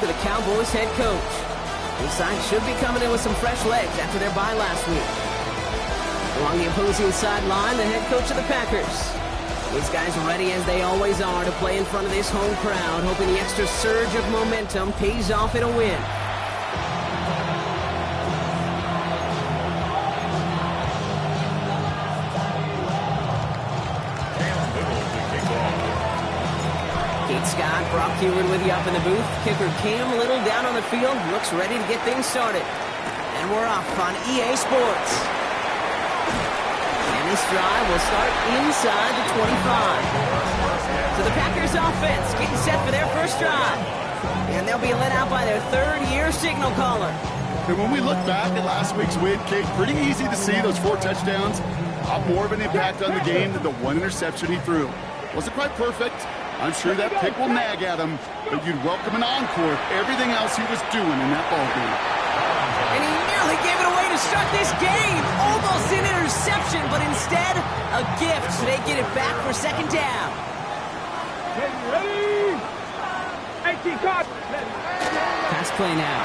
look at the Cowboys head coach. This side should be coming in with some fresh legs after their bye last week. Along the opposing sideline, the head coach of the Packers. These guys are ready as they always are to play in front of this home crowd, hoping the extra surge of momentum pays off in a win. Scott, Brock Heward with you up in the booth. Kicker Cam Little down on the field, looks ready to get things started. And we're off on EA Sports. And this drive will start inside the 25. So the Packers offense getting set for their first drive. And they'll be let out by their third-year signal caller. And when we look back at last week's win, Kate, pretty easy to see those 4 touchdowns have more of an impact on the game than the 1 interception he threw. Wasn't quite perfect. I'm sure that pick will nag at him, but you'd welcome an encore if everything else he was doing in that ballgame. And he nearly gave it away to start this game. Almost an interception, but instead, a gift. So they get it back for second down. Ready? 18 cut. Pass play now.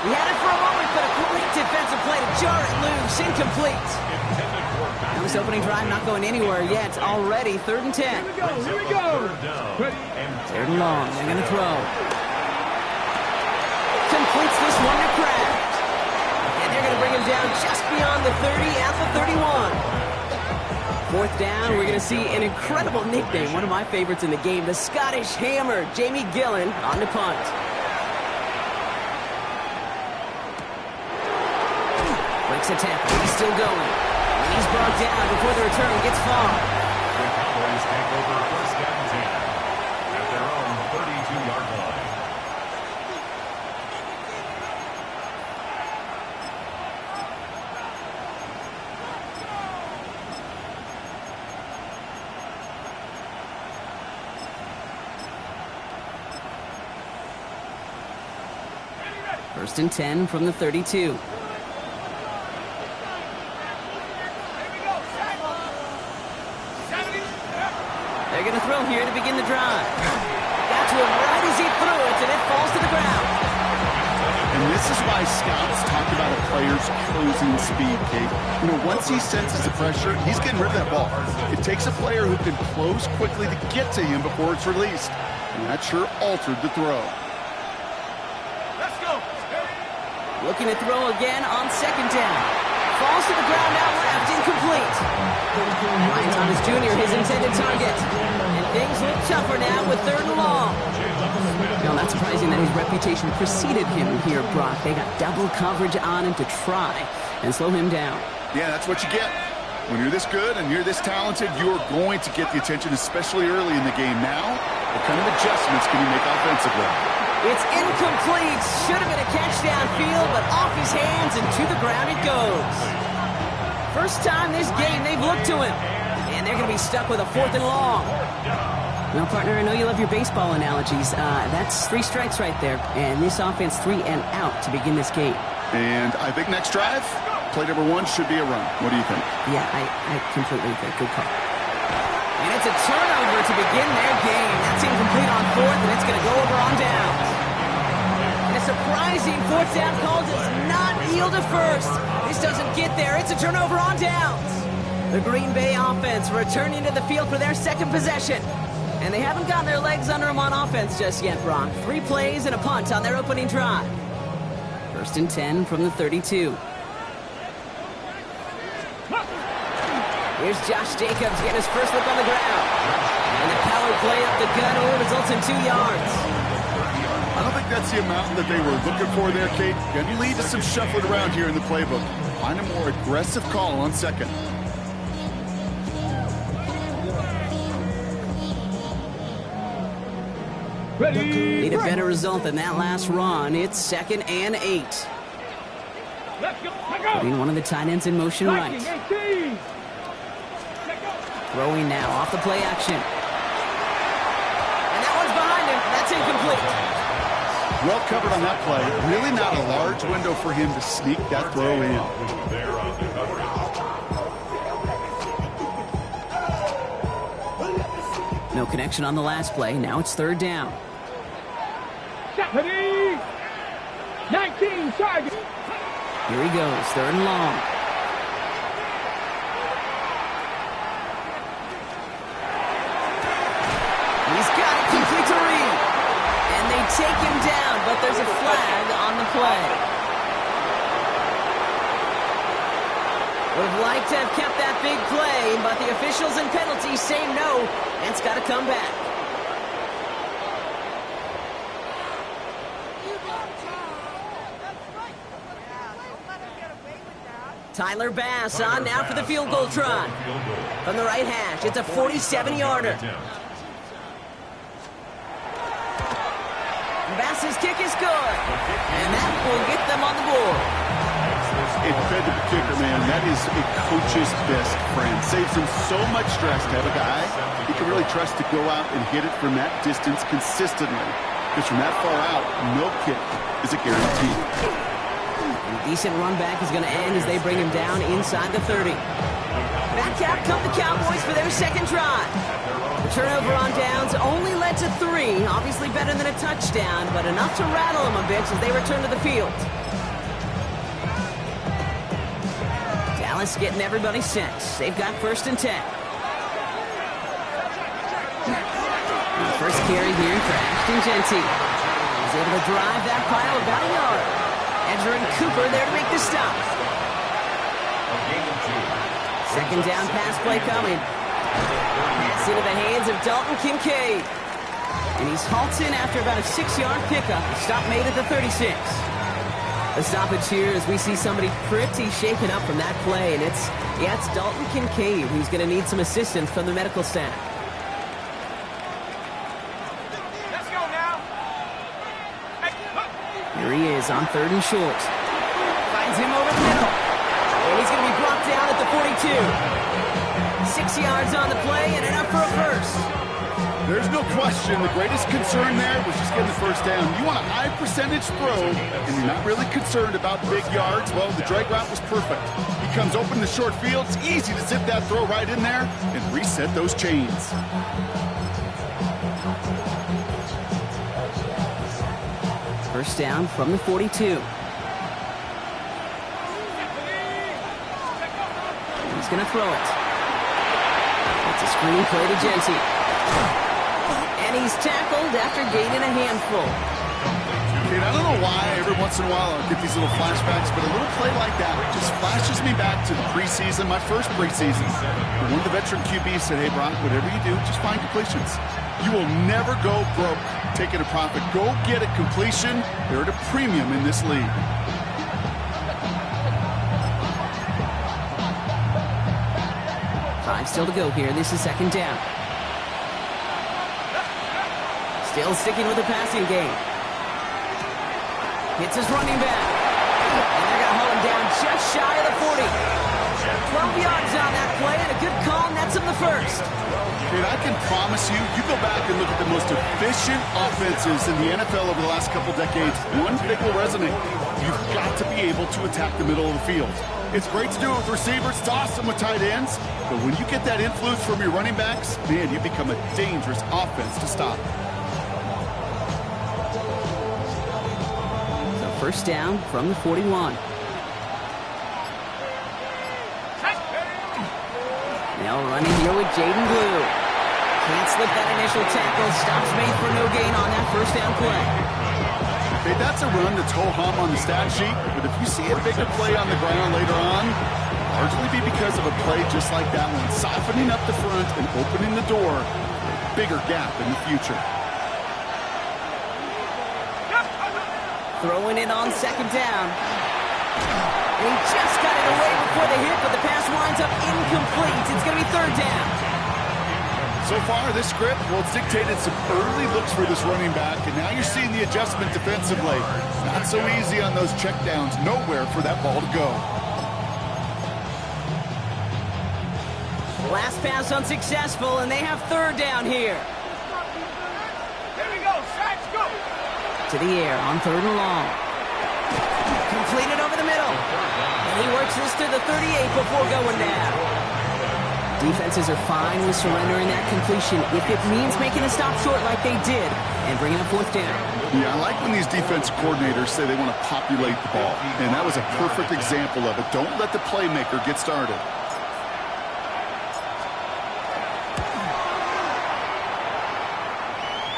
He had it for a moment, but a great defensive play to jar it loose. Incomplete. Now this opening drive not going anywhere yet. Already 3rd and 10. Here we go. Ready? 3rd and long. They're going to throw. Completes this one to Kraft. And they're going to bring him down just beyond the 30 at the 31. 4th down, we're going to see an incredible nickname. One of my favorites in the game. The Scottish Hammer, Jamie Gillen, on the punt. Breaks a tackle. He's still going. He's brought down before the return gets far. The Cowboys take over 1st and 10 at their own 32-yard line. First and 10 from the 32. They're going to throw here to begin the drive. Got to him right as he threw it, and it falls to the ground. And this is why scouts talk about a player's closing speed, Kate. You know, once he senses the pressure, he's getting rid of that ball. It takes a player who can close quickly to get to him before it's released. And that sure altered the throw. Let's go. Looking to throw again on 2nd down. Falls to the ground out left, incomplete. Ryan Thomas Jr., his intended target. And things look tougher now with 3rd and long. No, not surprising that his reputation preceded him here, Brock. They got double coverage on him to try and slow him down. Yeah, that's what you get. When you're this good and you're this talented, you're going to get the attention, especially early in the game. Now, what kind of adjustments can you make offensively? It's incomplete. Should have been a catch downfield, but off his hands and to the ground it goes. First time this game they've looked to him. And they're going to be stuck with a 4th and long. Well, partner, I know you love your baseball analogies. That's 3 strikes right there. And this offense 3 and out to begin this game. And I think next drive, play number 1 should be a run. What do you think? Yeah, I completely agree. Good call. And it's a turnover to begin their game. That's incomplete on 4th, and it's going to go over on downs. And a surprising 4th down call does not yield a 1st. This doesn't get there. It's a turnover on downs. The Green Bay offense returning to the field for their 2nd possession. And they haven't gotten their legs under them on offense just yet, Brock. 3 plays and a punt on their opening drive. 1st and 10 from the 32. Here's Josh Jacobs getting his first look on the ground. And the power play up the gut only results in 2 yards. I don't think that's the amount that they were looking for there, Kate. Going to lead to some shuffling around here in the playbook. Find a more aggressive call on 2nd. Ready? Need a better result than that last run. It's 2nd and 8. Let's go. Putting one of the tight ends in motion right. 18. Throwing now off the play action. And that one's behind him. That's incomplete. Well covered on that play. Really not a large window for him to sneak that throw in. No connection on the last play. Now it's third down. Ready. 19 target. Here he goes, third and long. He's got it complete to Reed. And they take him down, but there's a flag on the play. Would have liked to have kept that big play, but the officials and penalties say no, and it's got to come back. Tyler Bass on now for the field goal try. From the right hash, it's a 47-yarder. Bass's kick is good. And that will get them on the board. It fed to the kicker, man. That is a coach's best friend. Saves him so much stress to have a guy he can really trust to go out and hit it from that distance consistently. Because from that far out, no kick is a guarantee. A decent run back is going to end as they bring him down inside the 30. Back out come the Cowboys for their second drive. The turnover on downs only led to 3. Obviously better than a touchdown, but enough to rattle them a bit as they return to the field. Dallas getting everybody set. They've got first and 10. The first carry here for Ashton Genty. He's able to drive that pile about a yard. Edger and Cooper there to make the stop. Second down pass play coming. Pass into the hands of Dalton Kincaid. And he's halted after about a 6-yard pickup. Stop made at the 36. A stoppage here as we see somebody pretty shaken up from that play. And it's Dalton Kincaid who's going to need some assistance from the medical staff. Let's go now. Here he is on third and short. Finds him over the middle. And he's going to be brought down at the 42. 6 yards on the play and enough for a first. There's no question. The greatest concern there was just getting the first down. You want a high percentage throw, and you're not really concerned about big yards. Well, the drag route was perfect. He comes open in the short field. It's easy to zip that throw right in there and reset those chains. First down from the 42. He's going to throw it. It's a screen play to Genty. And he's tackled after gaining a handful. Dude, I don't know why every once in a while I'll get these little flashbacks, but a little play like that just flashes me back to the preseason, my first preseason. When the veteran QB said, hey, Brock, whatever you do, just find completions. You will never go broke taking a profit. Go get a completion. They're at a premium in this league. Five still to go here. This is second down. Still sticking with the passing game. Hits his running back. And they're going to hold him down just shy of the 40. 12 yards on that play, and a good call nets him the first. Dude, I can promise you, you go back and look at the most efficient offenses in the NFL over the last couple decades, one thing will resonate. You've got to be able to attack the middle of the field. It's great to do it with receivers, toss them with tight ends, but when you get that influence from your running backs, man, you become a dangerous offense to stop. So first down from the 41. Now running here with Jaden Blue. Can't slip that initial tackle. Stops made for no gain on that first down play. Okay, that's a run that's ho-hum on the stat sheet, but if you see a bigger play on the ground later on, largely be because of a play just like that one, softening up the front and opening the door for a bigger gap in the future. Throwing it on second down. And he just got it away before the hit, but the pass winds up incomplete. It's going to be third down. So far, this script, well, it's dictated some early looks for this running back, and now you're seeing the adjustment defensively. Not so easy on those checkdowns. Nowhere for that ball to go. Last pass unsuccessful, and they have third down here. Here we go. Sacks, go. To the air on third and long. Completed over the middle. And he works this to the 38 before going down. Defenses are fine with surrendering that completion if it means making a stop short like they did and bringing up 4th down. Yeah, I like when these defense coordinators say they want to populate the ball, and that was a perfect example of it. Don't let the playmaker get started.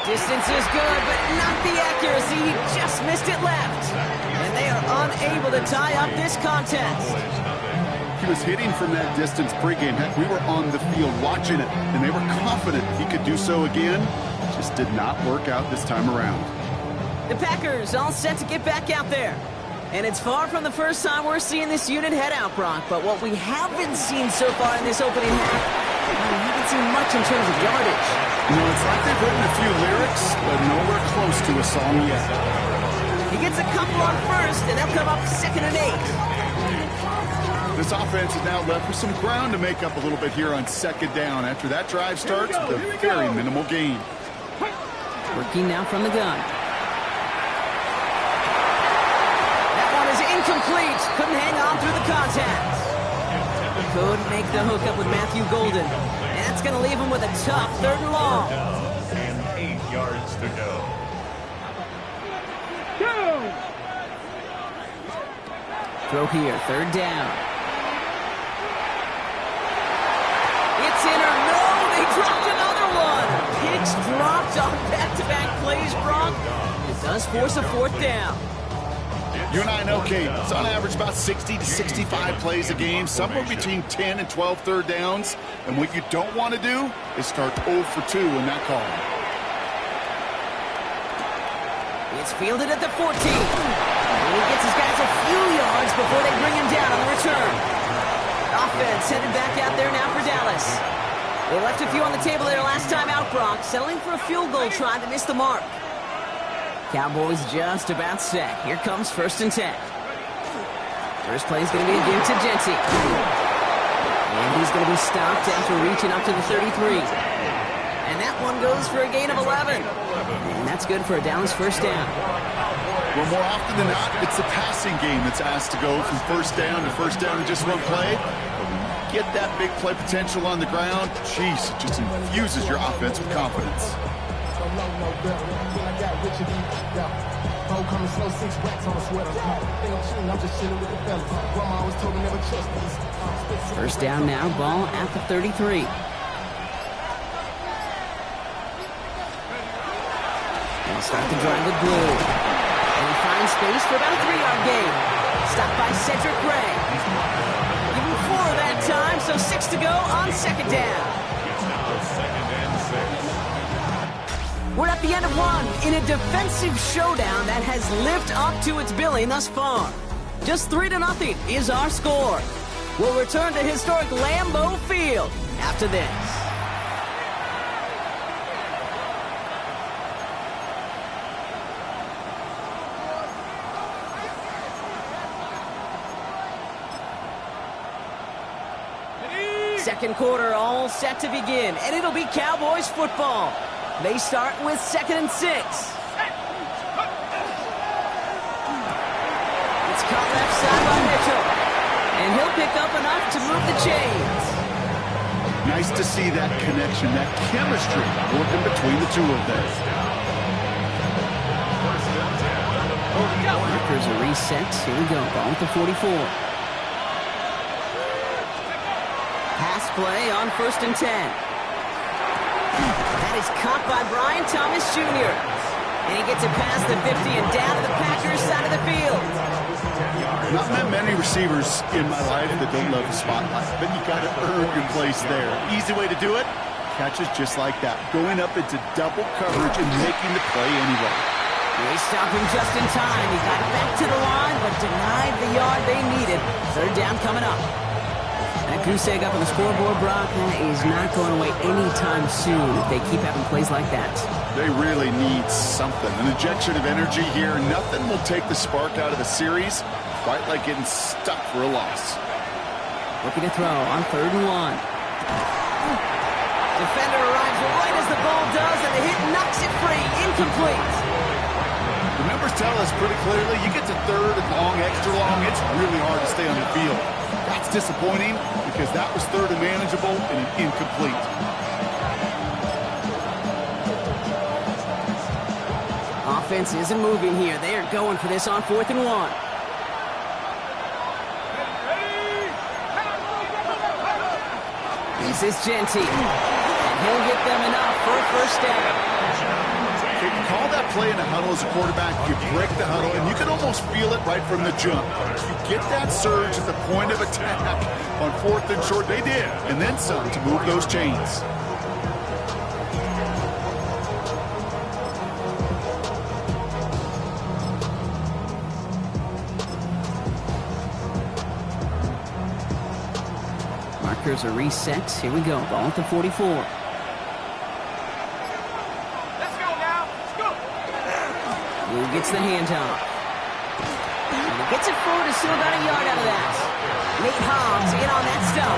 Distance is good, but not the accuracy. He just missed it left. And they are unable to tie up this contest. He was hitting from that distance pregame. Heck, we were on the field watching it, and they were confident he could do so again. Just did not work out this time around. The Packers all set to get back out there. And it's far from the first time we're seeing this unit head out, Brock. But what we haven't seen so far in this opening half, we haven't seen much in terms of yardage. You know, it's like they've written a few lyrics, but nowhere close to a song yet. He gets a couple on first, and they'll come up 2nd and 8. This offense is now left with some ground to make up a little bit here on 2nd down. After that drive starts with a very minimal gain. Working now from the gun. That one is incomplete. Couldn't hang on through the contact. Couldn't make the hookup with Matthew Golden. And that's going to leave him with a tough 3rd and long. And 8 yards to go. Throw here, 3rd down. It's in or no, they dropped another one. Picks dropped on back-to-back plays, Brock. It does force a 4th down. You and I know, Kate, it's on average about 60 to 65 plays a game, somewhere between 10 and 12 3rd downs. And what you don't want to do is start 0 for 2 in that call. It's fielded at the 14. And he gets his guys a few yards before they bring him down on the return. Offense headed back out there now for Dallas. They left a few on the table there last time out, Brock, settling for a field goal try that missed the mark. Cowboys just about set. Here comes 1st and 10. First play is going to be again to Genty. And he's going to be stopped after reaching up to the 33. And that one goes for a gain of 11. And that's good for a Dallas 1st down. Well, more often than not, it's the passing game that's asked to go from 1st down to 1st down in just one play. Get that big play potential on the ground. Jeez, it just infuses your offense with confidence. First down now, ball at the 33. They'll start the drive with Blue. And he finds space for about a 3-yard gain. Stopped by Cedric Gray. Give him 4 that time, so 6 to go on 2nd down. We're at the end of one in a defensive showdown that has lived up to its billing thus far. Just 3-0 is our score. We'll return to historic Lambeau Field after this. Second quarter all set to begin, and it'll be Cowboys football. They start with 2nd and 6. It's caught left side by Mitchell. And he'll pick up enough to move the chains. Nice to see that connection, that chemistry working between the two of them. Markers are reset. Here we go. Ball at the 44. Pass play on 1st and 10. That is caught by Brian Thomas Jr. And he gets it past the 50 and down to the Packers side of the field. Not met many receivers in my life that don't love the spotlight, but you got to earn your place there. Easy way to do it, catches just like that, going up into double coverage and making the play anyway. They stopped him just in time. He got back to the line, but denied the yard they needed. 3rd down coming up. That goose egg up on the scoreboard, Brock, is not going away anytime soon if they keep having plays like that. They really need something. An injection of energy here. Nothing will take the spark out of the series quite like getting stuck for a loss. Looking to throw on 3rd and 1. Defender arrives right as the ball does, and the hit knocks it free. Incomplete. The numbers tell us pretty clearly, you get to 3rd and long, extra long, it's really hard to stay on the field. That's disappointing because that was third and manageable and an incomplete. Offense isn't moving here. They are going for this on 4th and 1. This is Genty, and he'll get them enough for a first down. If you call that play in a huddle as a quarterback, you break the huddle, and you can almost feel it right from the jump. You get that surge at the point of attack on 4th and short. They did, and then some to move those chains. Markers are reset. Here we go. Ball at the 44. Let's go now. Let's go. Blue gets the handoff. And he gets it forward to still about a yard out of that. Nate Hobbs in on that stop.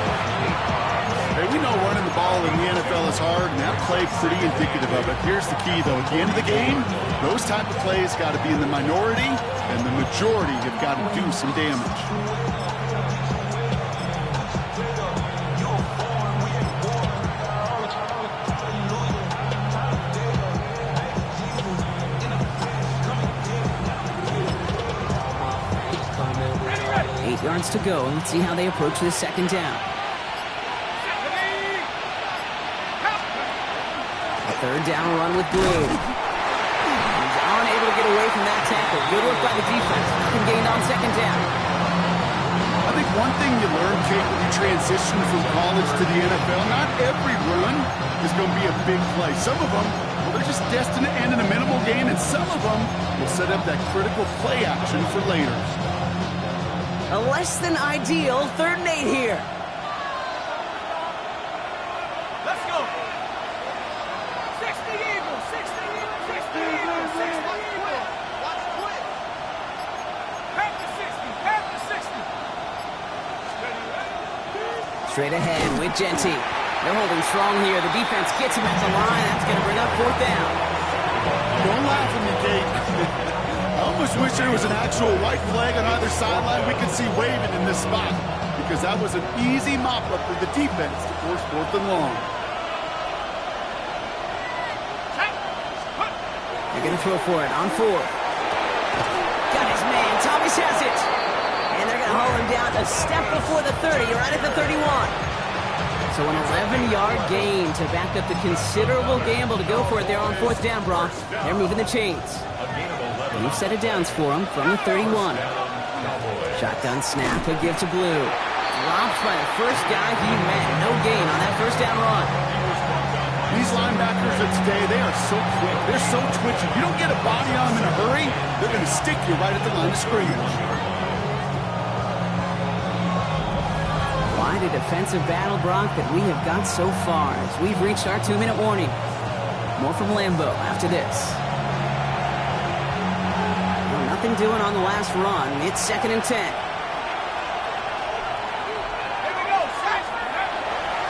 Hey, we know running the ball in the NFL is hard, and that play pretty indicative of it. Here's the key, though. At the end of the game, those type of plays got to be in the minority, and the majority have got to do some damage. 8 yards to go. Let's see how they approach this second down. A third down run with Blue. He's unable to get away from that tackle. Good work by the defense. Nothing gained on second down. I think one thing you learn, Kate, when you transition from college to the NFL, not every run is going to be a big play. Some of them, well, they're just destined to end in a minimal gain, and some of them will set up that critical play action for later. A less than ideal 3rd and 8 here. Let's go. 60 Eagles, 60 Eagles, 60 Eagles, 60 Eagles. Watch quit. Pack the 60, pack the 60. Straight ahead with Genty. They're holding strong here. The defense gets him at the line. That's going to bring up 4th down. Don't laugh at me, Kate. I almost wish there was an actual white flag on either sideline we could see waving in this spot, because that was an easy mop-up for the defense to force 4th and long. They're going to throw for it on 4th. Got his man. Thomas has it. And they're going to haul him down a step before the 30, right at the 31. So an 11-yard gain to back up the considerable gamble to go for it there on 4th down, Brock. They're moving the chains. New set of downs for him from the 31. Shotgun snap, he'll give to Blue. Dropped by the first guy he met. No gain on that first down run. These linebackers of today, they are so quick. They're so twitchy. You don't get a body on them in a hurry, they're going to stick you right at the line of scrimmage. Quite a defensive battle, Brock, that we have got so far as we've reached our 2-minute warning. More from Lambeau after this. Nothing doing on the last run. It's 2nd and 10.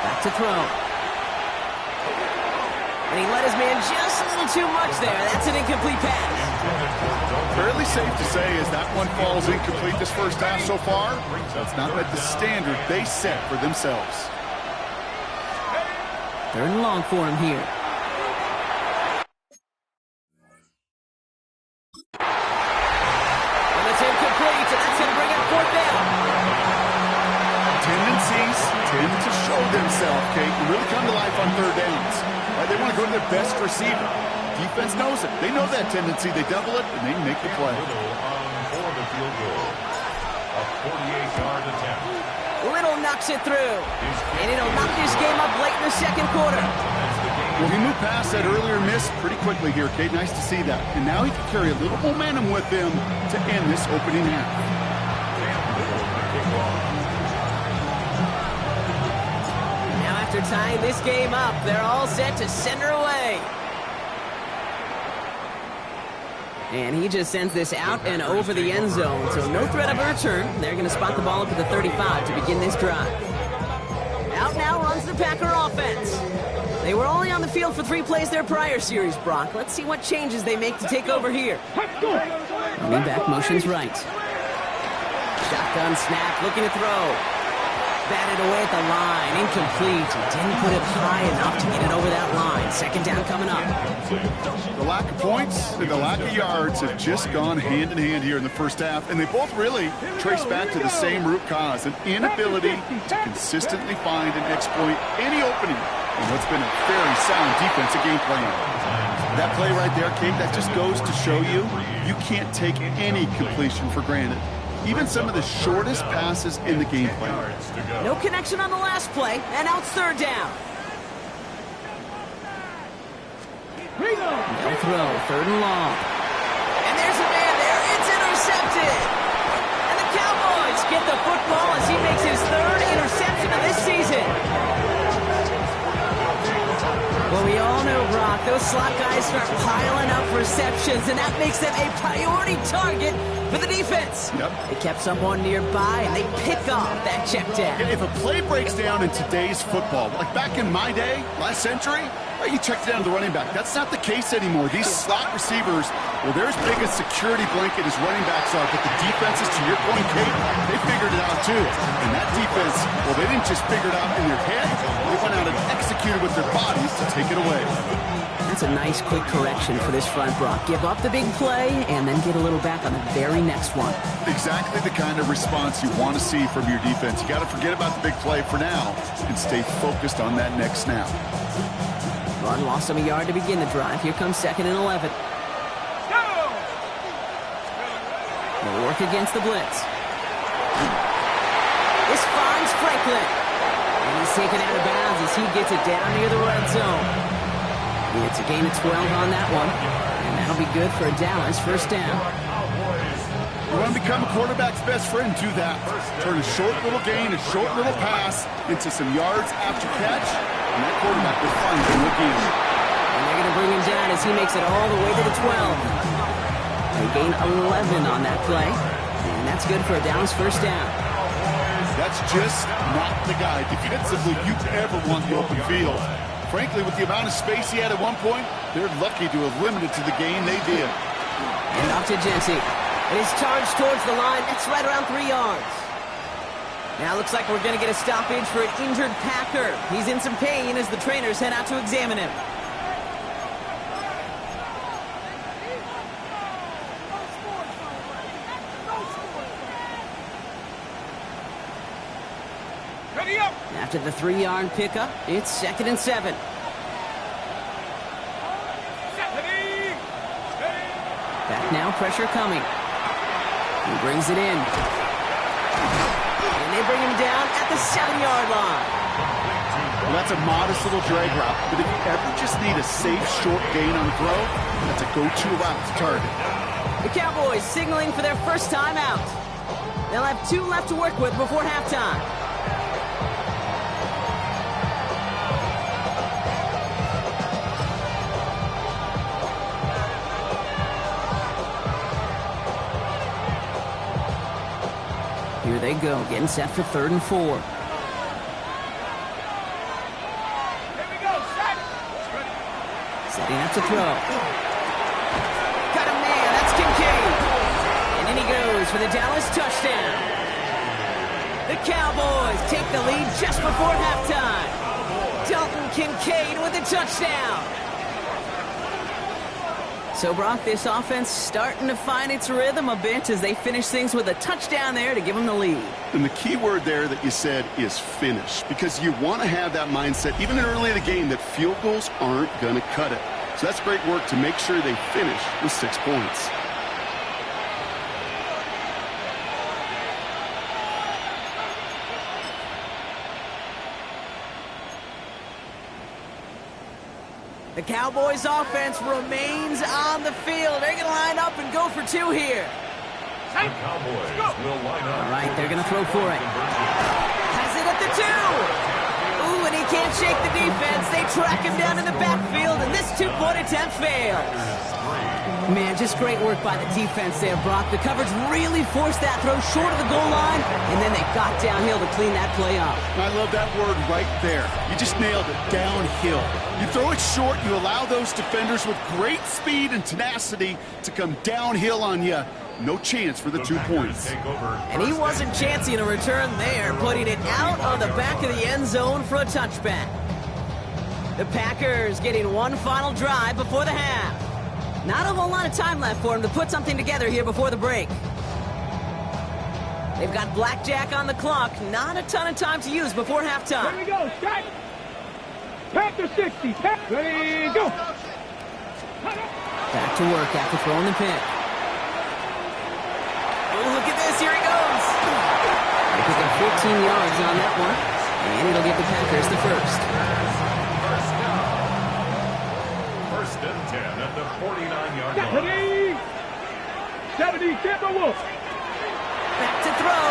Back to throw. And he let his man just a little too much there. That's an incomplete pass. Fairly safe to say as that one falls incomplete this first half so far, that's not met the standard they set for themselves. 3rd and long for him here. Tendencies tend to show themselves, Kate, and really come to life on 3rd downs. Right? They want to go to their best receiver. Defense knows it. They know that tendency. They double it, and they make the play. For the field goal. A 48-yard attempt. Little knocks it through. And it'll knock this game up late in the 2nd quarter. Well, he moved past that earlier miss pretty quickly here, Kate. Nice to see that. And now he can carry a little momentum with him to end this opening half. Now after tying this game up, they're all set to send her away. And he just sends this out and over the end zone, so no threat of a return. They're going to spot the ball up at the 35 to begin this drive. Out now runs the Packer offense. They were only on the field for 3 plays their prior series, Brock. Let's see what changes they make to take over here. Running back motions right. Shotgun snap, looking to throw. batted away at the line. Incomplete. He didn't put it high enough to get it over that line. Second down coming up. The lack of points and the lack of yards have just gone hand in hand here in the first half, and they both really trace back to the same root cause, an inability to consistently find and exploit any opening in what's been a very sound defensive game plan. That play right there, Kate, that just goes to show you, you can't take any completion for granted. Even some of the shortest passes in the game plan. No connection on the last play, and now it's third down. They'll throw, third and long. And there's a man there, it's intercepted. And the Cowboys get the football as he makes his third interception of this season. Well, we all know, Brock, those slot guys start piling up receptions, and that makes them a priority target for the defense. Yep. They kept someone nearby, and they pick off that check down. If a play breaks down in today's football, like back in my day, last century, you checked down the running back. That's not the case anymore. These slot receivers, well, they're as big a security blanket as running backs are, but the defenses, to your point, Kate, they figured it out too. And that defense, well, they didn't just figure it out in their head. They went out and executed with their bodies to take it away. That's a nice quick correction for this front, Brock. Give up the big play and then get a little back on the very next one. Exactly the kind of response you want to see from your defense. You got to forget about the big play for now and stay focused on that next snap. Run lost him a yard to begin the drive. Here comes second and 11. They'll work against the blitz. This finds Franklin. And he's taken out of bounds as he gets it down near the red zone. It's a gain of 12 on that one. And that'll be good for a Dallas first down. You want to become a quarterback's best friend, do that. Turn a short little gain, a short little pass into some yards after catch, and that quarterback will find him again. And they're going to bring him down as he makes it all the way to the 12. They gain 11 on that play, and that's good for a Dallas first down. That's just not the guy defensively you'd ever want the open field. Frankly, with the amount of space he had at one point, they're lucky to have limited to the gain they did. And off to Jency. It is charged towards the line. That's right around 3 yards. Now looks like we're going to get a stoppage for an injured Packer. He's in some pain as the trainers head out to examine him. Ready up. After the 3-yard pickup, it's second and 7. Back now, pressure coming. He brings it in. And they bring him down at the 7-yard line. Well, that's a modest little drag route, but if you ever just need a safe, short gain on the throw, that's a go-to route to target. The Cowboys signaling for their first time out. They'll have 2 left to work with before halftime. Here they go, getting set for 3rd and 4. Here we go, set. Setting up to throw. Got a man, that's Kincaid. And in he goes for the Dallas touchdown. The Cowboys take the lead just before halftime. Dalton Kincaid with a touchdown. So, Brock, this offense starting to find its rhythm a bit as they finish things with a touchdown there to give them the lead. And the key word there that you said is finish, because you want to have that mindset, even early in the game, that field goals aren't going to cut it. So that's great work to make sure they finish with 6 points. The Cowboys offense remains on the field. They're going to line up and go for 2 here. The Cowboys will line up. All right, they're going to throw for it. Has it at the 2. Ooh, and he can't shake the defense. They track him down in the backfield, and this 2-point attempt fails. Man, just great work by the defense there, Brock. The coverage really forced that throw short of the goal line, and then they got downhill to clean that play up. I love that word right there. You just nailed it, downhill. You throw it short, you allow those defenders with great speed and tenacity to come downhill on you. No chance for the 2 points. And he wasn't chancing a return there, putting it out on the back of the end zone for a touchback. The Packers getting one final drive before the half. Not a whole lot of time left for them to put something together here before the break. They've got blackjack on the clock. Not a ton of time to use before halftime. Here we go, Scott. Packer 60. Ready, go. Back to work after throwing the pick. Oh, look at this. Here he goes. They pick up 14 yards on that one. And it'll give the Packers the first. First and 10 at the 49-yard line. Ready. 70, Timberwolves. Back to throw.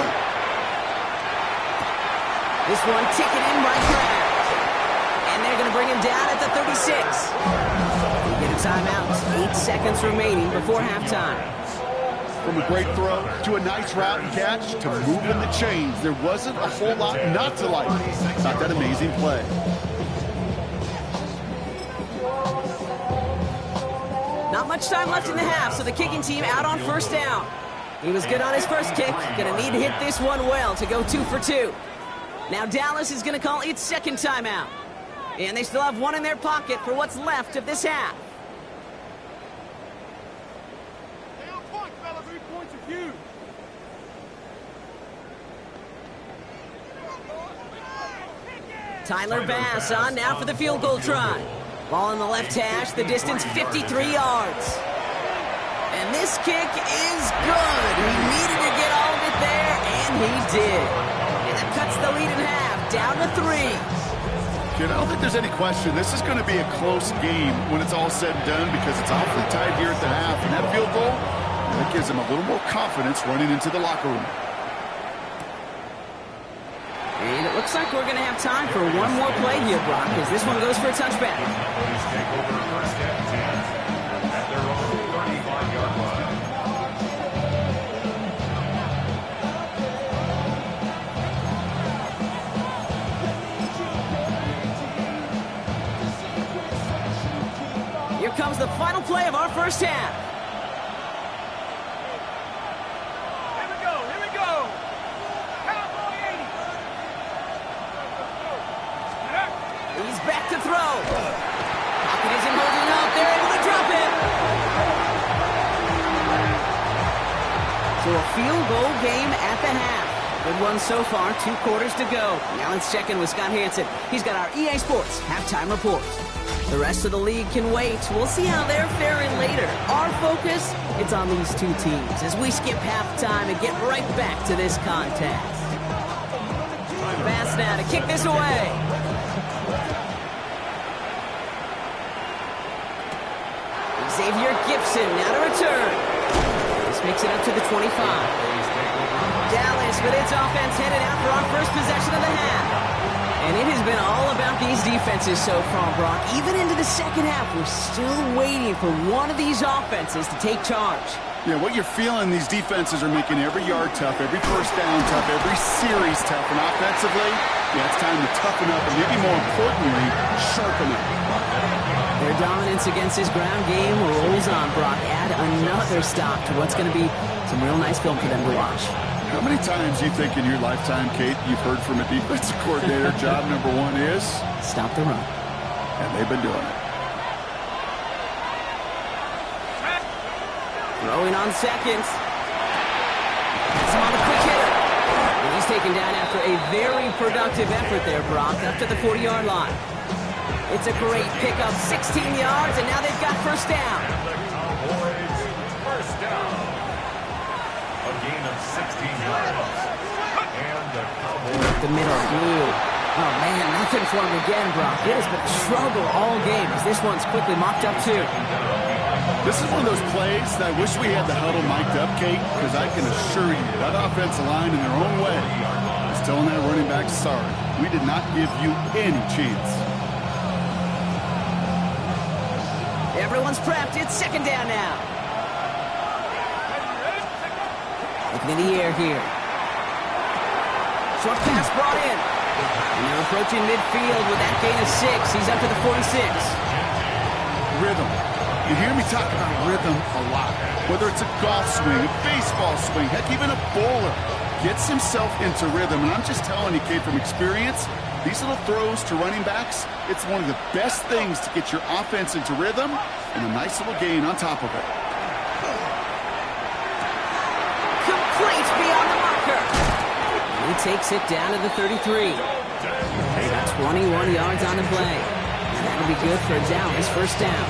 This one ticketed in by Kraft. And they're going to bring him down at the 36. They get a timeout. 8 seconds remaining before halftime. From a great throw to a nice route and catch to moving the chains, there wasn't a whole lot not to like about that amazing play. Not much time left in the half, so the kicking team out on first down. He was good on his first kick. Going to need to hit this one well to go 2 for 2. Now Dallas is going to call its second timeout. And they still have one in their pocket for what's left of this half. Stay on point, fellas. 3 points of you. Tyler Bass on now for the field goal try. Ball in the left hash, the distance 53 yards. And this kick is good. He needed to get all of it there, and he did. And that cuts the lead in half, down to 3. Kid, I don't think there's any question. This is going to be a close game when it's all said and done because it's awfully tight here at the half. And that field goal, that gives him a little more confidence running into the locker room. And it looks like we're going to have time for one more play here, Brock, as this one goes for a touchback. Cowboys take over first and 10 at their own 35-yard line. Here comes the final play of our first half. Here we go. Here we go. Cowboy 80. He's back to throw. Pocket isn't holding up. They're able to drop it. So a field goal game at the half. Good one so far. 2 quarters to go. Now let's check in with Scott Hansen. He's got our EA Sports halftime report. The rest of the league can wait. We'll see how they're faring later. Our focus, it's on these two teams as we skip halftime and get right back to this contest. Pass now to kick this away. Xavier Gibson now to return. This makes it up to the 25. Dallas with its offense headed out for our first possession of the half. And it has been all about these defenses so far, Brock. Even into the second half, we're still waiting for one of these offenses to take charge. Yeah, what you're feeling, these defenses are making every yard tough, every first down tough, every series tough. And offensively, yeah, it's time to toughen up and maybe more importantly, sharpen up. Their dominance against this ground game rolls on, Brock. Add another stop to what's going to be some real nice film for them to watch. How many times do you think in your lifetime, Kate, you've heard from a defensive coordinator, job number 1 is? Stop the run. And they've been doing it. Throwing on seconds. That's him on the quick hitter. And he's taken down after a very productive effort there, Brock, up to the 40-yard line. It's a great pickup, 16 yards, and now they've got first down. The Cowboys first down. A gain of 16 yards. And the Cowboys. The middle, blue. Oh, man, nothing for him again, Brock. It has been a struggle all game as this one's quickly mopped up, too. This is one of those plays that I wish we had the huddle mic'd up, Kate, because I can assure you that offensive line in their own way is telling that running back, sorry, we did not give you any chance. Everyone's prepped. It's second down now. Looking in the air here. Short pass brought in. And they're approaching midfield with that gain of 6. He's up to the 46. Rhythm. You hear me talk about rhythm a lot. Whether it's a golf swing, a baseball swing, heck, even a bowler gets himself into rhythm. And I'm just telling you, kid, from experience, these little throws to running backs, it's one of the best things to get your offense into rhythm and a nice little gain on top of it. Complete beyond the marker. And he takes it down to the 33. They got 21 yards on the play. And that'll be good for a Dallas first down.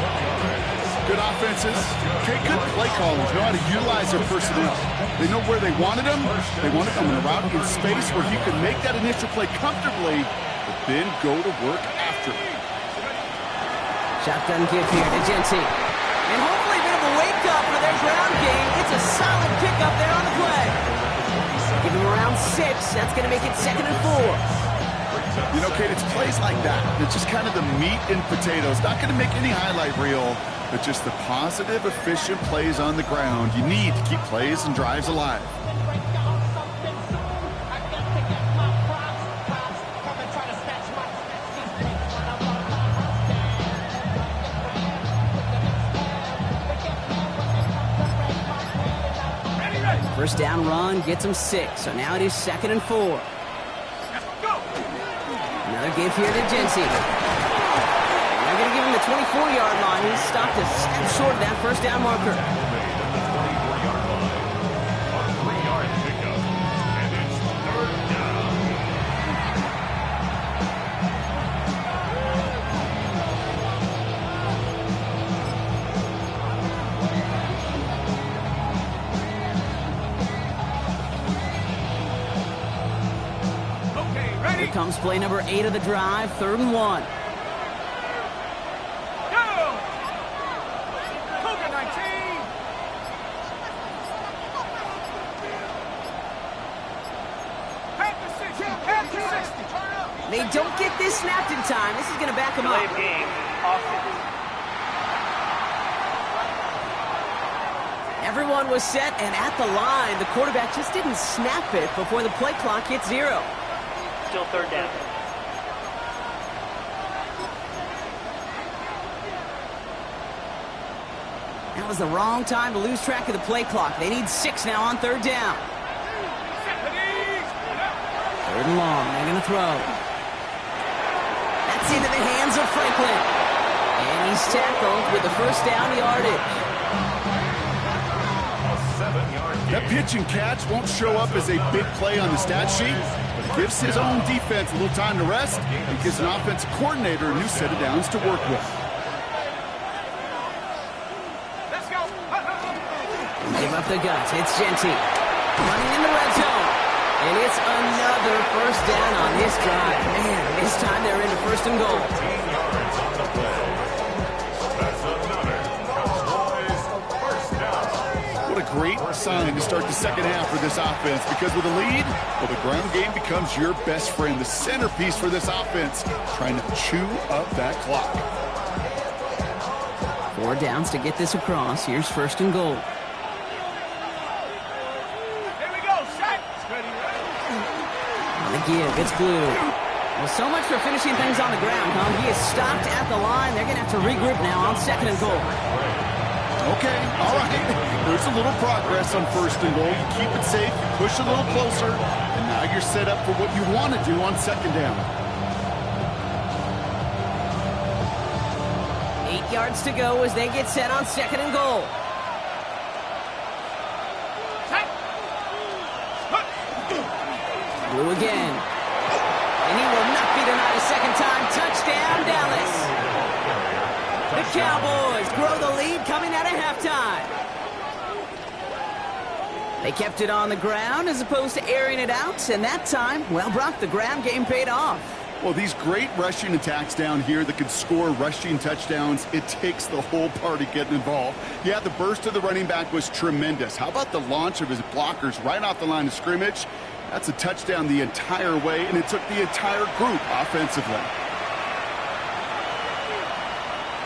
Good offenses, okay, good play callers know how to utilize their personnel. They know where they wanted them. They wanted them in a route in space where he could make that initial play comfortably, but then go to work after. Shotgun give here to Genty. And hopefully a bit of a wake-up for their ground game. It's a solid pickup there on the play. Give him around 6. That's going to make it 2nd and 4. You know, Kate, it's plays like that. It's just kind of the meat and potatoes. Not going to make any highlight reel, but just the positive, efficient plays on the ground. You need to keep plays and drives alive. First down run gets him 6. So now it is 2nd and 4. Another give here to Genty. They're going to give him the 24-yard line. He's stopped a step short of that first down marker. Here comes play number 8 of the drive, 3rd and 1. They don't get this snapped in time. This is going to back them up. Everyone was set and at the line. The quarterback just didn't snap it before the play clock hit 0. Still 3rd down. That was the wrong time to lose track of the play clock. They need 6 now on 3rd down. 3rd and long. They're going to throw. That's into the hands of Franklin. And he's tackled with the first down yardage. That pitch and catch won't show up as a big play on the stat sheet, but it gives his own defense a little time to rest and gives an offensive coordinator a new set of downs to work with. Let's go. Give up the guts. It's Genty. Running in the red zone. And it's another first down on this drive. Man, this time they're into 1st and goal. What a great sign to start the second half for this offense, because with a lead, well, the ground game becomes your best friend, the centerpiece for this offense, trying to chew up that clock. 4 downs to get this across. Here's 1st and goal. Here we go. Set. On the give, it's Blue. Well, so much for finishing things on the ground, huh? He is stopped at the line. They're going to have to regroup now on 2nd and goal. Okay, all right. There's a little progress on 1st and goal. You keep it safe, you push a little closer, and now you're set up for what you want to do on 2nd down. 8 yards to go as they get set on 2nd and goal. Blue again. And he will not be denied a second time. Touchdown, Dallas. The Cowboys grow the lead coming out of halftime. They kept it on the ground as opposed to airing it out, and that time, well, Brock, the ground game paid off. Well, these great rushing attacks down here that can score rushing touchdowns, it takes the whole party getting involved. Yeah, the burst of the running back was tremendous. How about the launch of his blockers right off the line of scrimmage? That's a touchdown the entire way, and it took the entire group offensively.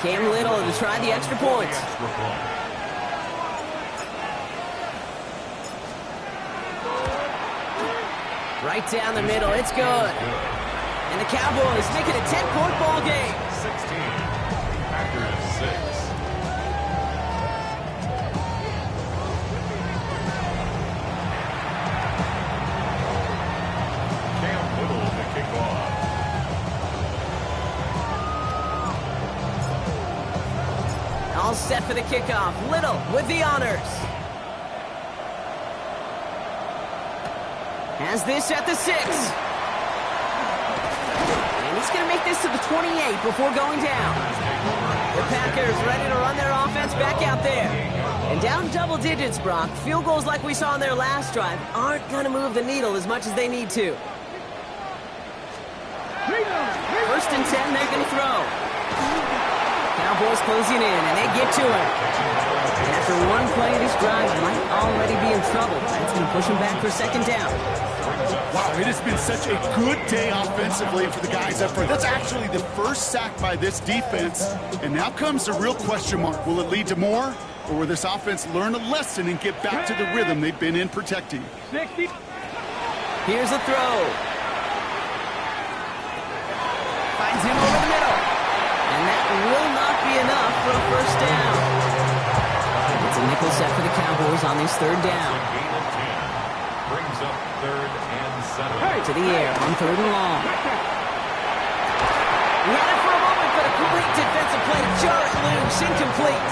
Cam Little to try the extra points. Right down the middle. It's good. And the Cowboys make it a 10-point ball game. 16. Packers 6. All set for the kickoff. Little with the honors. Has this at the 6. And he's going to make this to the 28 before going down. The Packers ready to run their offense back out there. And down double digits, Brock. Field goals like we saw on their last drive aren't going to move the needle as much as they need to. First and 10, they're going to throw. Cowboys closing in, and they get to him. And after one play, this drive might already be in trouble. That's going to push him back for second down. Wow, it has been such a good day offensively for the guys up front. That's actually the first sack by this defense. And now comes the real question mark. Will it lead to more? Or will this offense learn a lesson and get back to the rhythm they've been in protecting? 60. Here's a throw. Finds him over the middle. And that will not be enough for a first down. It's a nickel set for the Cowboys on this third down. Brings up 3rd and 7. To the air on 3rd and long. He had it for a moment, but a great defensive play to jar it loose. Incomplete.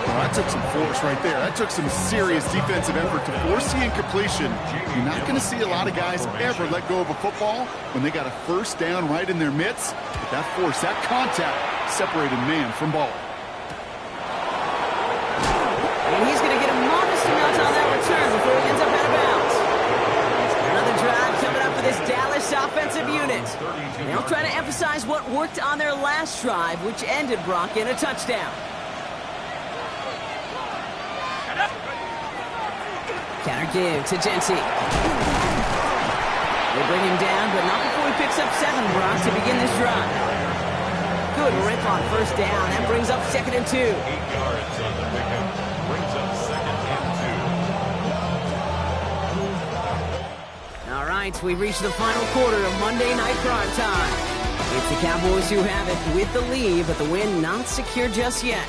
Well, that took some force right there. That took some serious defensive effort to force the incompletion. You're not going to see a lot of guys ever let go of a football when they got a first down right in their midst. But that force, that contact, separated man from ball. And he's going to get a modest amount on that return before he ends up out of bounds. Another drive coming up for this Dallas offensive unit. They'll try to emphasize what worked on their last drive, which ended, Brock, in a touchdown. Counter give to Jency. They bring him down, but not before he picks up 7, Brock, to begin this drive. Good rip on first down. That brings up 2nd and 2. 8 yards on the pickup. Brings up 2nd and 2. All right, we've reached the final quarter of Monday Night Prime Time. It's the Cowboys who have it with the lead, but the win not secure just yet.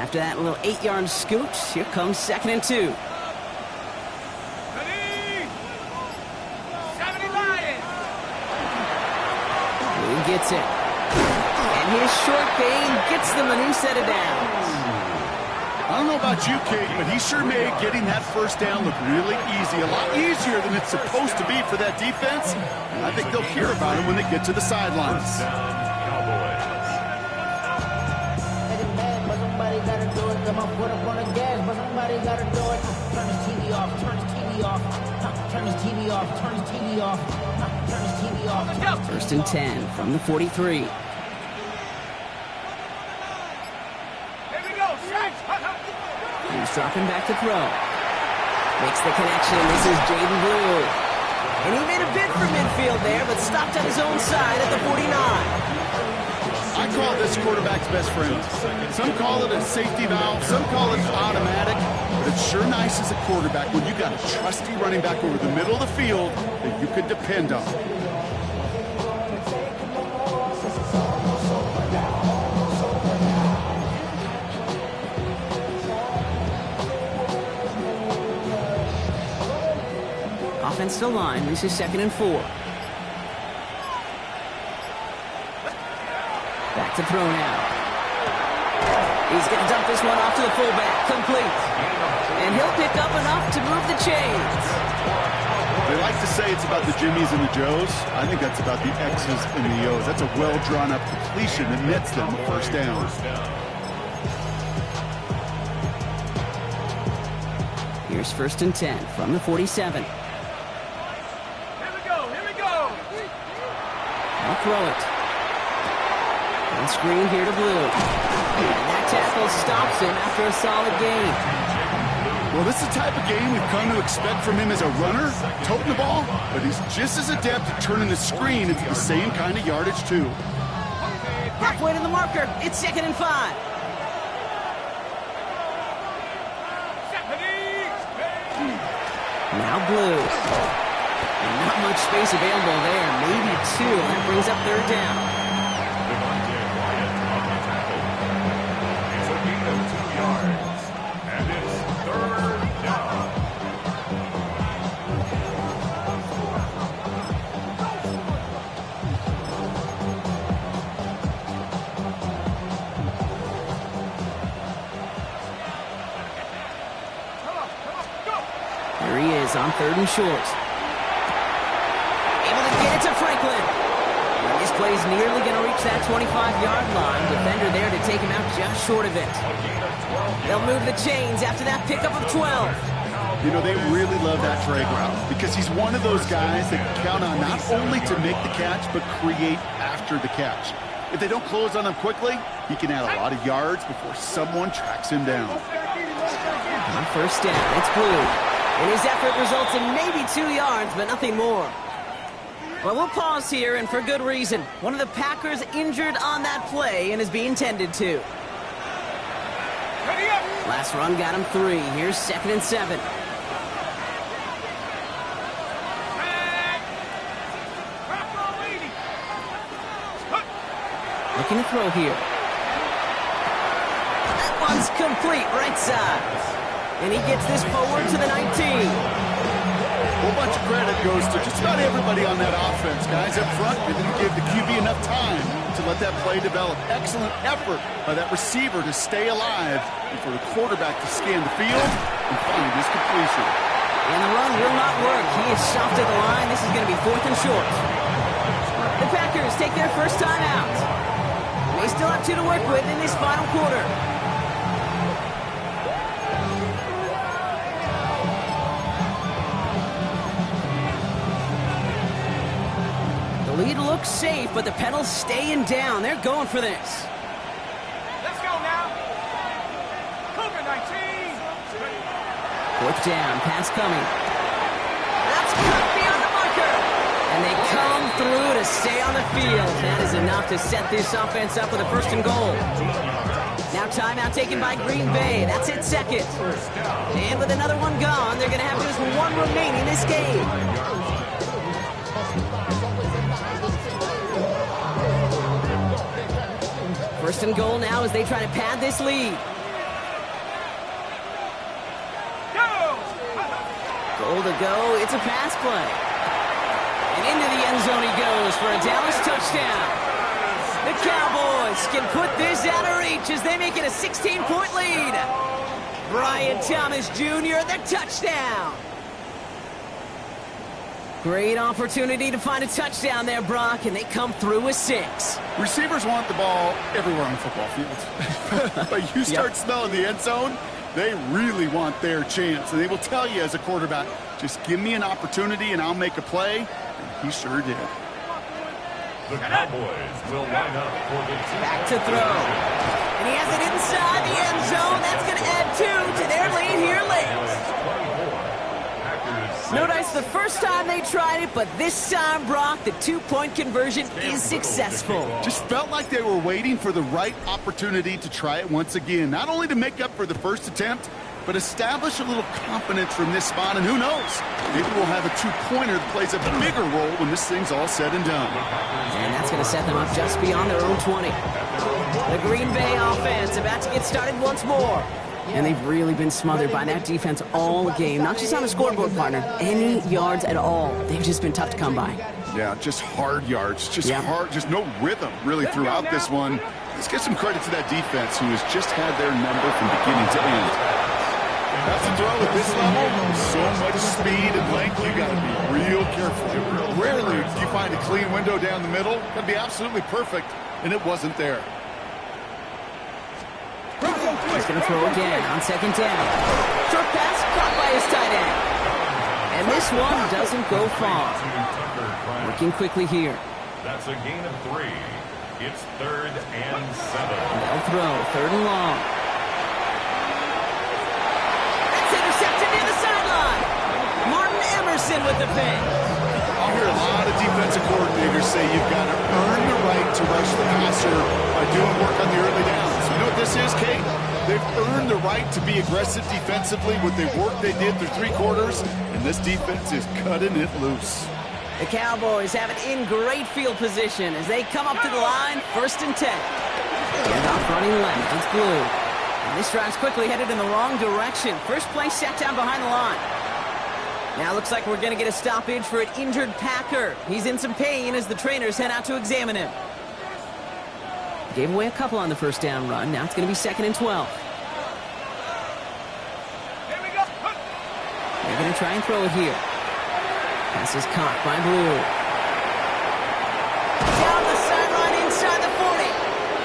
After that little 8-yard scoot, here comes 2nd and 2. Ready? 70 Lions. He gets it. And his short gain gets them a new set of downs. I don't know about you, Kate, but he sure made getting that first down look really easy. A lot easier than it's supposed to be for that defense. And I think they'll hear about it when they get to the sidelines. Gotta do it. Got my foot up on the gas, but somebody gotta do it. Turn his TV off. Turn his TV off. Turn his TV off. Turn his TV off. Turn his TV off. First and 10 from the 43. Here we go. He's dropping back to throw. Makes the connection. This is Jaden Blue. And he made a bid for midfield there, but stopped on his own side at the 49. I call this quarterback's best friend. Some call it a safety valve, some call it automatic, but it's sure nice as a quarterback when you got a trusty running back over the middle of the field that you could depend on. Offensive line, this is 2nd and 4. Back to throw now. He's going to dump this one off to the fullback. Complete. And he'll pick up enough to move the chains. They like to say it's about the Jimmies and the Joes. I think that's about the X's and the O's. That's a well-drawn-up completion that nets them a first down. Here's 1st and 10 from the 47. Here we go. A throw it. On screen here to Blue. And that tackle stops him after a solid gain. Well, this is the type of game we've come to expect from him as a runner, toting the ball, but he's just as adept at turning the screen into the same kind of yardage, too. Halfway to the marker. It's 2nd and 5. Now Blue. And not much space available there. Maybe 2. That brings up 3rd down. It's a gain of 2 yards. And it's 3rd down. Here he is on 3rd and short. Able to get it to Franklin. And this play's nearly going to reach that 25-yard line. Defender there to take him out just short of it. They'll move the chains after that pickup of 12. You know, they really love that drag route because he's one of those guys that count on not only to make the catch, but create after the catch. If they don't close on him quickly, he can add a lot of yards before someone tracks him down. On 1st down, it's Blue. And his effort results in maybe 2 yards, but nothing more. Well, we'll pause here, and for good reason. One of the Packers injured on that play and is being tended to. Last run got him 3. Here's 2nd and 7. Looking to throw here. That one's complete, right side. And he gets this forward to the 19. A whole bunch of credit goes to just about everybody on that offense. Guys up front, they didn't give the QB enough time to let that play develop. Excellent effort by that receiver to stay alive and for the quarterback to scan the field and find his completion. And the run will not work. He is shoved to the line. This is going to be 4th and short. The Packers take their first time out. They still have 2 to work with in this final quarter. The lead looks safe, but the pedal's staying down. They're going for this. Let's go now. Cougar 19. 4th down, pass coming. That's cut beyond the marker. And they come through to stay on the field. That is enough to set this offense up with a 1st and goal. Now timeout taken by Green Bay. That's it, 2nd. And with another one gone, they're going to have just 1 remaining this game. First and goal now as they try to pad this lead. Goal to go. It's a pass play. And into the end zone he goes for a Dallas touchdown. The Cowboys can put this out of reach as they make it a 16-point lead. Brian Thomas Jr., the touchdown. Great opportunity to find a touchdown there, Brock, and they come through with 6. Receivers want the ball everywhere on the football field. But you start smelling the end zone, they really want their chance. And they will tell you as a quarterback, just give me an opportunity and I'll make a play. And he sure did. The Cowboys will line up for the back to throw. And he has it inside the end zone. That's going to add 2 to their lead here late. Notice the first time they tried it, but this time, Brock, the 2-point conversion is successful. Just felt like they were waiting for the right opportunity to try it once again. Not only to make up for the first attempt, but establish a little confidence from this spot. And who knows, maybe we'll have a 2-pointer that plays a bigger role when this thing's all said and done. And that's going to set them up just beyond their own 20. The Green Bay offense about to get started once more. And they've really been smothered by that defense all game. Not just on the scoreboard, partner. Any yards at all. They've just been tough to come by. Yeah, just hard yards. Just hard. Just no rhythm, really, throughout this one. Let's get some credit to that defense who has just had their number from beginning to end. That's a throw at this level. So much speed and length, you got to be real careful. Rarely do you find a clean window down the middle. That'd be absolutely perfect, and it wasn't there. He's going to throw again on 2nd down. Short pass caught by his tight end. And this one doesn't go far. Working quickly here. That's a gain of 3. It's 3rd and 7. They'll throw, 3rd and long. That's intercepted near the sideline. Martin Emerson with the pick. I'll hear a lot of defensive coordinators say you've got to earn the right to rush the passer by doing work on the early downs. You know what this is, Kate? They've earned the right to be aggressive defensively with the work they did through 3 quarters, and this defense is cutting it loose. The Cowboys have it in great field position as they come up to the line, 1st and 10. Handoff running left, it's Blue. And this drive's quickly headed in the wrong direction. First play set down behind the line. Now looks like we're going to get a stoppage for an injured Packer. He's in some pain as the trainers head out to examine him. Gave away a couple on the first down run. Now it's going to be 2nd and 12. Here we go. They're going to try and throw it here. Pass is caught by Blue. Down the sideline inside the 40.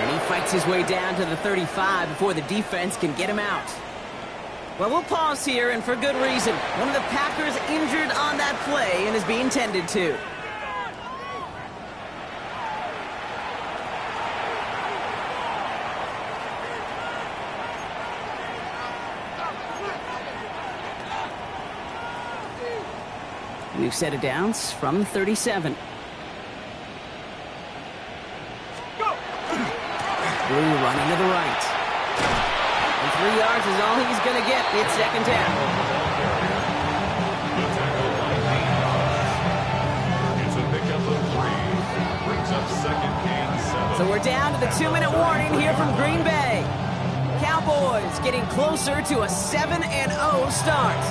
And he fights his way down to the 35 before the defense can get him out. Well, we'll pause here, and for good reason. One of the Packers injured on that play and is being tended to. We've set it down from the 37. Blue running to the right. And 3 yards is all he's going to get. It's 2nd down. It's a pickup of 3. Brings up 2nd and 7. So we're down to the 2-minute warning here from Green Bay. Cowboys getting closer to a 7-0 start.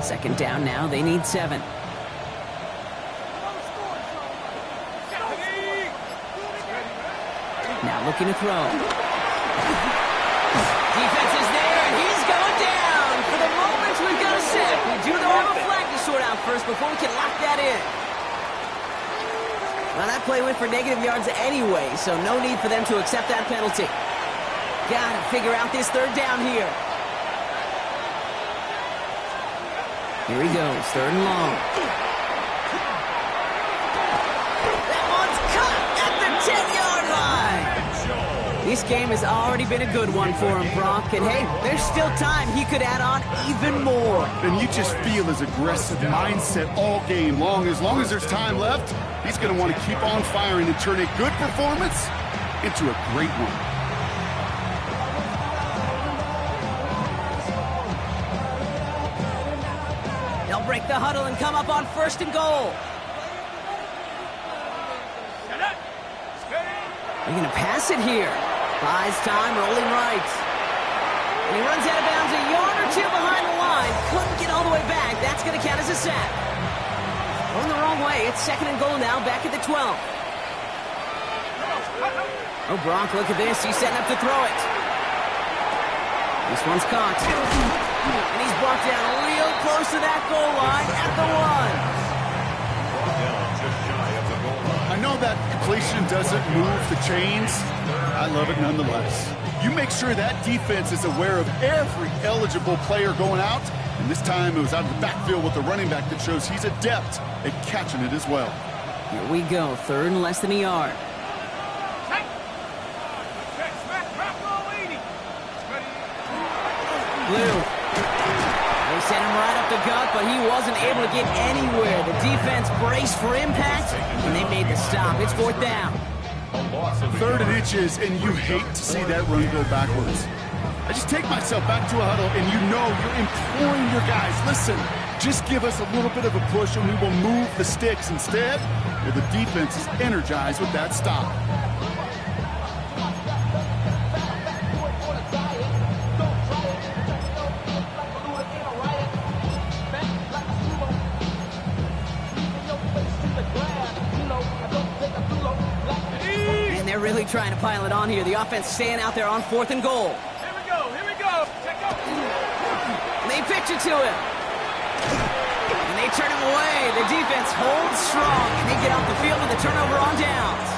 Second down now, they need 7. Now looking to throw. Defense is there, and he's going down. For the moment, we've got a sack. We do though have a flag to sort out first before we can lock that in. Well, that play went for negative yards anyway, so no need for them to accept that penalty. Gotta figure out this 3rd down here. Here he goes, 3rd and long. That one's caught at the 10-yard line. This game has already been a good one for him, Brock. And hey, there's still time. He could add on even more. And you just feel his aggressive mindset all game long. As long as there's time left, he's going to want to keep on firing and turn a good performance into a great one. They'll break the huddle and come up on 1st and goal. They're going to pass it here. Buys time, rolling right. And he runs out of bounds a yard or 2 behind the line. Couldn't get all the way back. That's going to count as a sack. Going the wrong way. It's 2nd and goal now, back at the 12. Oh, Brock, look at this. He's setting up to throw it. This one's caught. And he's brought down real close to that goal line at the 1. I know that completion doesn't move the chains. I love it nonetheless. You make sure that defense is aware of every eligible player going out. And this time it was out of the backfield with the running back that shows he's adept at catching it as well. Here we go, 3rd and less than a yard. Blue. They sent him right up the gut, but he wasn't able to get anywhere. The defense braced for impact, and they made the stop. It's 4th down. 3rd and inches, and you hate to see that run go backwards. I just take myself back to a huddle, and you know you're imploring your guys, listen, just give us a little bit of a push, and we will move the sticks instead. Well, the defense is energized with that stop. They're really trying to pile it on here. The offense staying out there on 4th and goal. Here we go, check out. And they pitch it to him. And they turn him away. The defense holds strong, and they get off the field with a turnover on downs.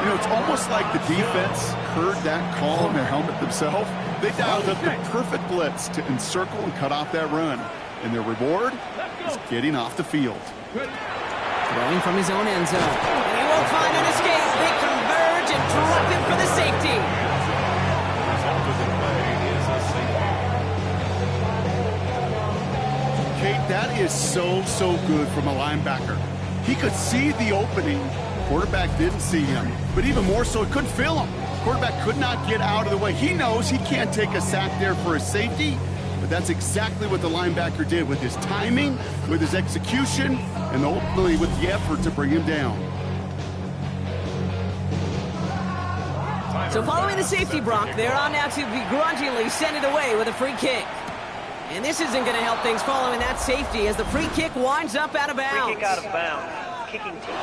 You know, it's almost like the defense heard that call in their helmet themselves. They dialed up the perfect blitz to encircle and cut off that run. And their reward is getting off the field. Throwing from his own end zone. And he won't find an escape. They converge and drop him for the safety. Kate, that is so good from a linebacker. He could see the opening. Quarterback didn't see him. But even more so, he couldn't feel him. Quarterback could not get out of the way. He knows he can't take a sack there for his safety. But that's exactly what the linebacker did with his timing, with his execution, and ultimately with the effort to bring him down. So following the safety, Brock, they're on now to begrudgingly send it away with a free kick. And this isn't going to help things following that safety as the free kick winds up out of bounds. Free kick out of bounds. Kicking team.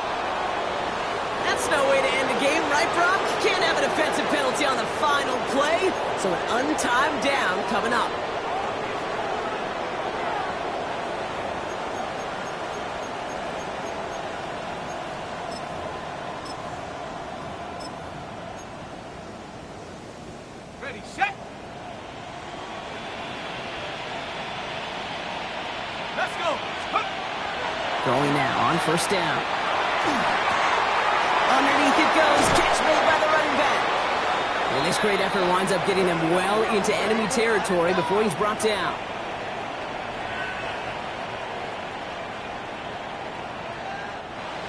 That's no way to end the game, right, Brock? You can't have an offensive penalty on the final play. So an untimed down coming up. Ready, set. Let's go. Going now on first down. Underneath it goes. Catch made by the running back. And this great effort winds up getting him well into enemy territory before he's brought down.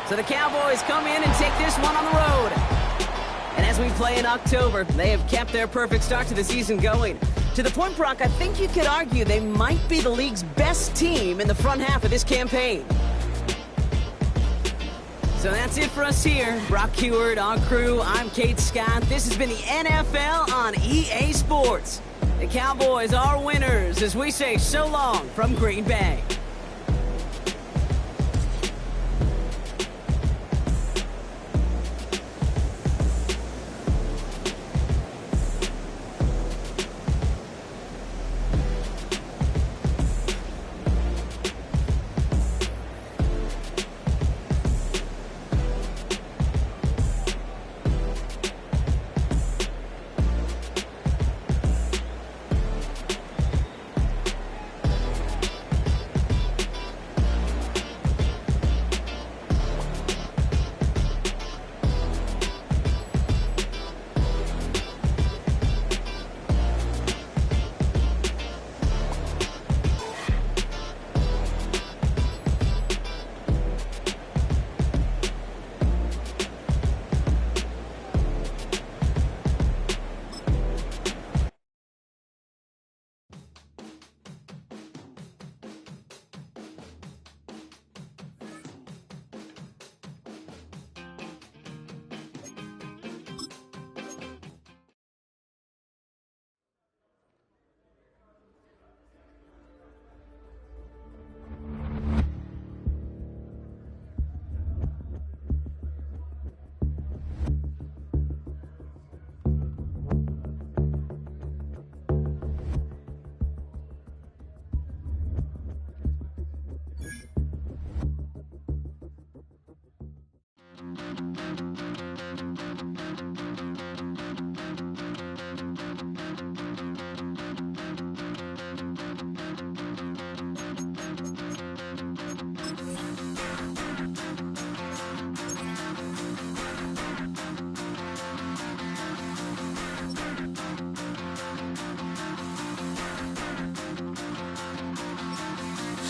So the Cowboys come in and take this one on the road. And as we play in October, they have kept their perfect start to the season going. To the point, Brock, I think you could argue they might be the league's best team in the front half of this campaign. So that's it for us here. Brock Heward, our crew, I'm Kate Scott. This has been the NFL on EA Sports. The Cowboys are winners as we say so long from Green Bay.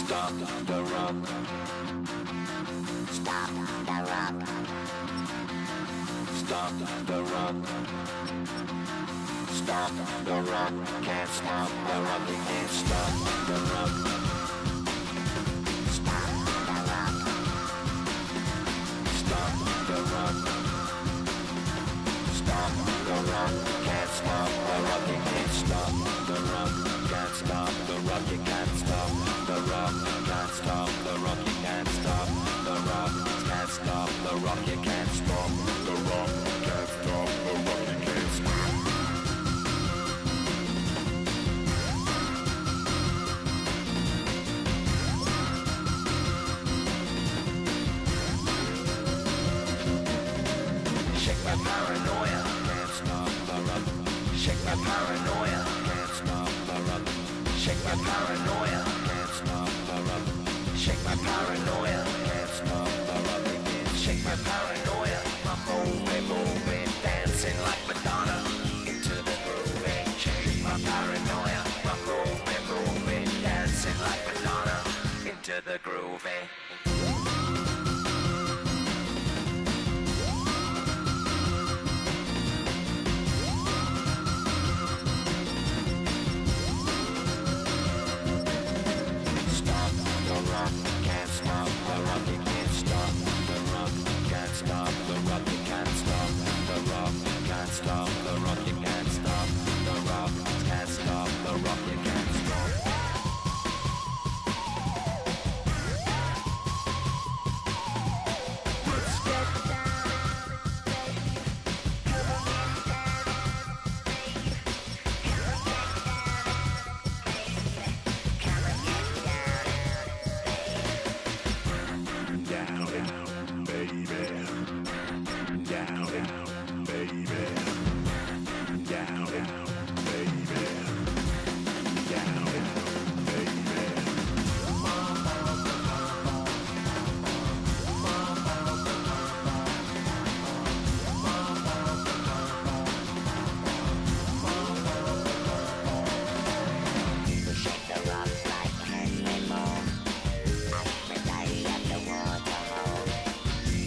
Stop the run. Stop the run. Stop the run. Stop the run. Can't stop the run. We can't stop the run. Stop the run. Stop the run. Stop the run. Can't stop the run. We can't stop the run. Can't stop the run. You can't stop the run. Can't stop the run. You can't stop the run. Can't stop the run. You can't stop the run. Can't stop the run. You can't stop. paranoia. Can't stop the rock. Shake my paranoia. Can't stop the rock. Shake my paranoia. Can't stop the rock. Shake my paranoia. I'm moving, dancing like Madonna. Into the groove, shake my paranoia. I'm moving, dancing like Madonna. Into the groove. Stop the rock, can't stop the rock, you can't stop the rock, can't stop the rock, you can't stop the rock, can't stop the rock, you can't stop the rock, can't stop the rock, you can't stop. Let's get down, baby. Come on, get down, baby. Come on, get down, baby. Come on, get down, baby. Down, baby. Down, baby. Down, baby. Shake the rock like Henry Moore. Aphrodite at the waterhole.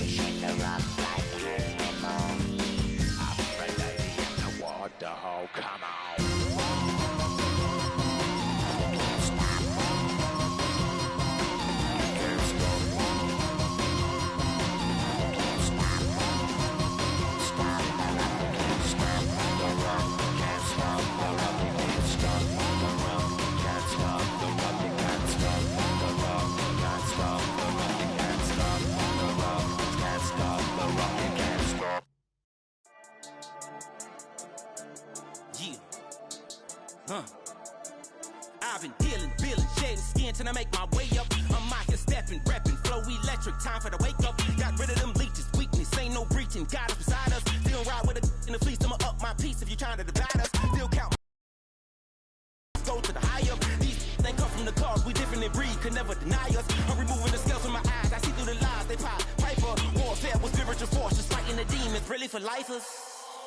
Shake the rock like Henry Moore. Aphrodite at the waterhole. Come on. Can't stop. Can't stop. Can't stop. Stop the rock. Can't stop the rock. Can't stop the rock. Can't stop the rock. Can't stop the rock. Can't stop the rock. Can't stop the rock. Can't stop the rock. Can't stop the rock. Can't stop. Yeah. I've been dealing, shedding skin till I make my way up. I'm out here stepping, repping, flow electric, time for the wake up. Got rid of them leeches, weakness, ain't no breaching. God is beside us, still ride with a in the fleece. I'ma up my piece if you're trying to divide us. Still count. Go to the high up. These they come from the cars, we different in breed, could never deny us. I'm removing the scales from my eyes, I see through the lies they pop. Piper, warfare with spiritual forces, fighting the demons, really for lifers.